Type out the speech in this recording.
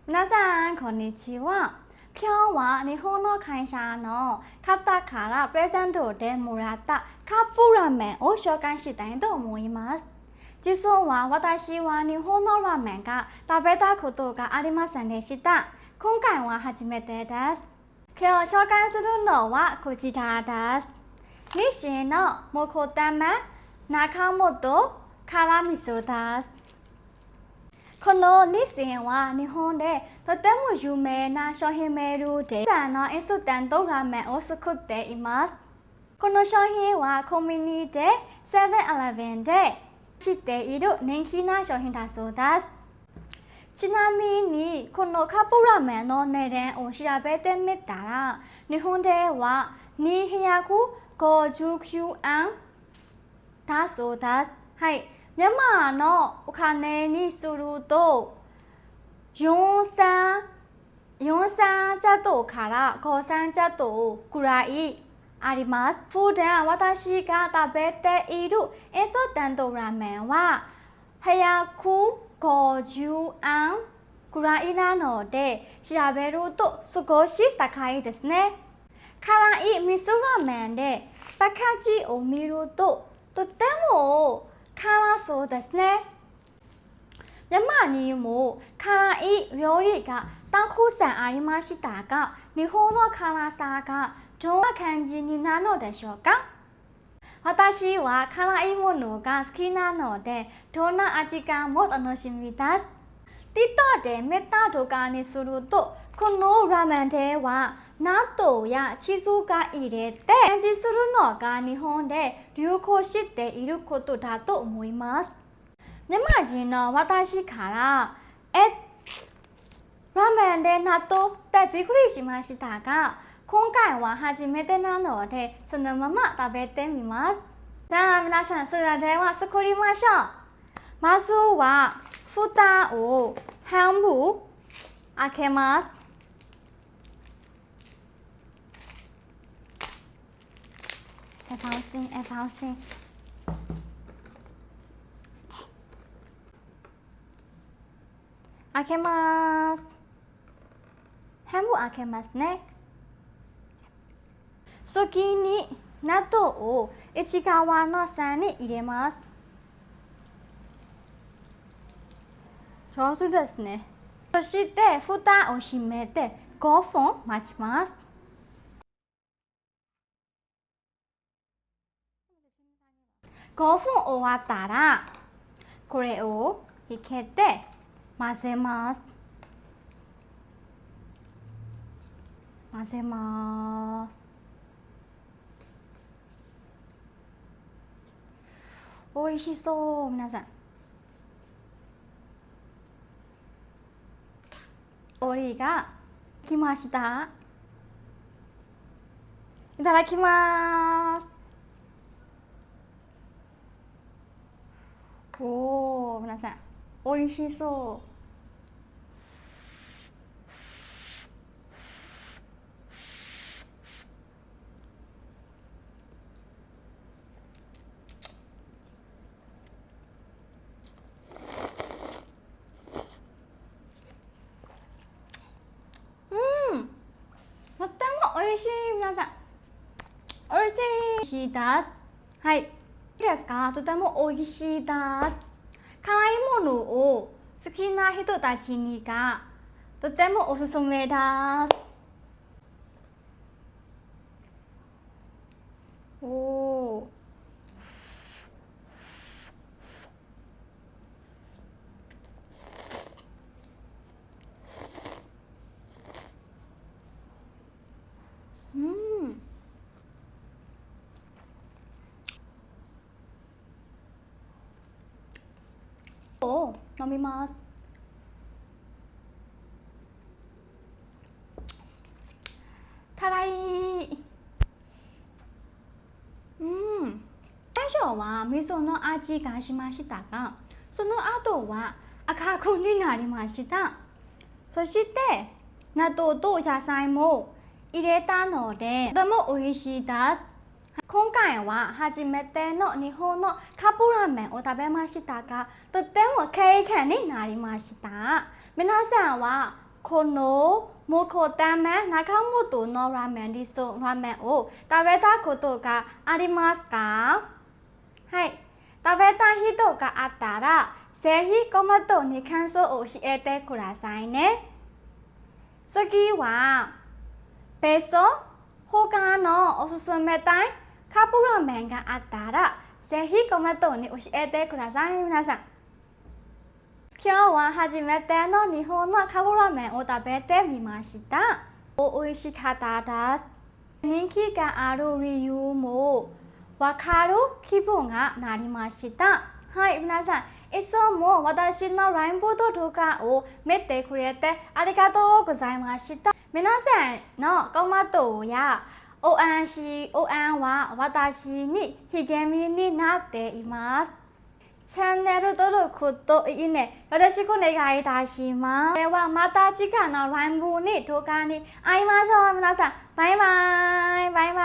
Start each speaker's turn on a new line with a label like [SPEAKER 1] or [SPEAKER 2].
[SPEAKER 1] 皆さんこんにちは。今日は日本の会社の方からプレゼントでもらったカップラーメンを紹介したいと思います。実は私は日本のラーメンが食べたことがありませんでした。今回は初めてです。今日紹介するのはこちらです。日清のもこたま中本辛味噌です。この日清は日本でとても有名な商品メールでのインスタントラーメンを作っています。この商品はコンビニでセブンイレブンで知っている人気な商品だそうです。ちなみにこのカップラーメンの値段を調べてみたら日本では259円だそうです。はい。မြန်မာのお金にすると43チャットから53チャットくらいあります。普段私が食べているインスタントラーメンは150円くらいなので調べると少し高いですね。辛い味噌ラーメンでパッケージを見るととても辛そうですね。မြန်မာにも辛い料理がたくさんありましたが、日本の辛さがどんな感じになるのでしょうか？私は辛いものが好きなので、どんな味かも楽しみです。TikTok で見た動画にすると、このラーメンでは納豆やチーズが入れてアレンジするのが日本で流行していることだと思います。မြန်မာ人の私からラーメンで納豆ってびっくりしましたが、今回は初めてなのでそのまま食べてみます。さあ皆さん、それでは作りましょう。まずは蓋を半分開けます。放心。開けます。半分開けますね。次に納豆を内側の皿に入れます。上手ですね。そして蓋を閉めて5分待ちます。5分終わったらこれを引けて混ぜます。美味しそう、皆さん。おりが来ました。いただきます。おー、皆さん、美味しそう。とっても美味しい、皆さん。美味しいです。はい。いいですか？とても美味しいです。辛いものを好きな人たちにがとてもおすすめです。おー。飲みます。辛い。最初は味噌の味がしましたが、その後は赤くになりました。そして納豆と野菜も入れたので、とても美味しいです。今回は初めての日本のカップラーメンを食べましたが、とても経験になりました。皆さんはこのもこため仲本のラーメンリソラーメンを食べたことがありますか？はい、食べた人があったらぜひコメントに感想を教えてくださいね。次はベソ他のおすすめたいカップラーメンがあったらぜひコメントに教えてください皆さん。今日は初めての日本のカップラーメンを食べてみました。美味しかったです。人気がある理由もわかる気分がなりました。はい、皆さん、いつも私のライブ動画を見てくれてありがとうございました。皆さんのコメントや応援は私に励みになっています。チャンネル登録といいねよろしくお願いいたします。ではまた次回のライブに動画に会いましょう。皆さん、バイバイ。